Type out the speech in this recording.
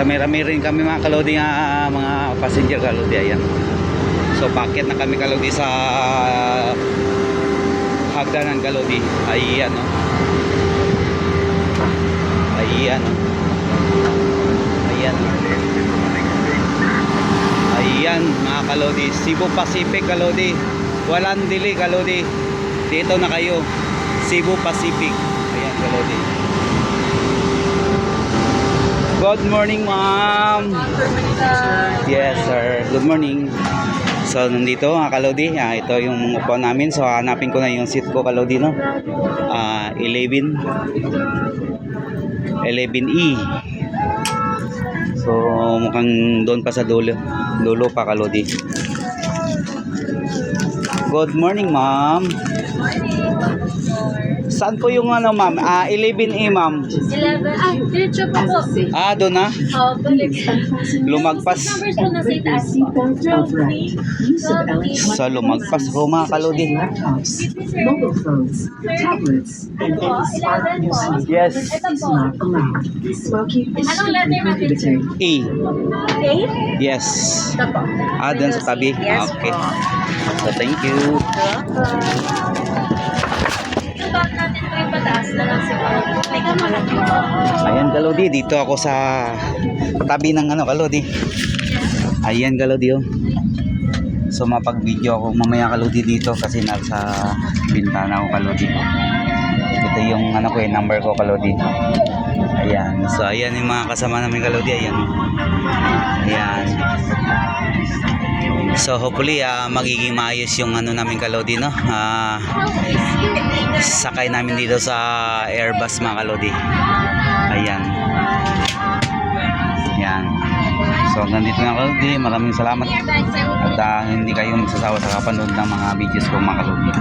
Marami-rami rin kami mga kalodi mga passenger kalodi. Ayan. So packet na kami kalodi sa hagdanan kalodi. Ayan o. Ayan o. Ayan. Ayan mga kalodi. Cebu Pacific kalodi. Walang delay kalodi. Dito na kayo. Cebu Pacific. Ayan kalodi. Good morning, ma'am. Yes, sir. Good morning. So, nandito mga kalodi. Ito yung upuan namin. So, hanapin ko na yung seat ko kalodi, no? 11E. So, mukhang doon pa sa dulo. Dulo pa kalodi. Good morning, ma'am. Saan po yung ano, ma'am? 11E, ma'am. 11. Diretso po po. Doon na? Balik. Lumagpas. Numbers po nasa itaas po. 12. So, lumagpas ko mga kalodi. Mobile phones, tablets, and any smart 11 po. Yes. Ito is po. not allowed. Smoking is Anong strictly letter natin, sir? prohibited. E. 8? Yes. Ito po. Dun sa tabi? Yes Okay. po. So, thank you. Yung bag natin po yung pataas na lang siguro. May kamalaki po. Ayan kalodi, dito ako sa tabi ng ano kalodi. Ayan kalodi oh. So mapag-video ako mamaya kalodi dito kasi nasa bintana ko kalodi. Ito yung ano ko number ko kalodi. Ayan. So ayan yung mga kasama namin kalodi. Ayan. Ayan. So hopefully magiging maayos yung ano namin kalodi, no? Sakay namin dito sa Airbus mga kalodi. Ayan. Ayan. So nandito na kalodi. Maraming salamat. At hindi kayo magsasawa sa kapanood ng mga videos ko mga kalodi.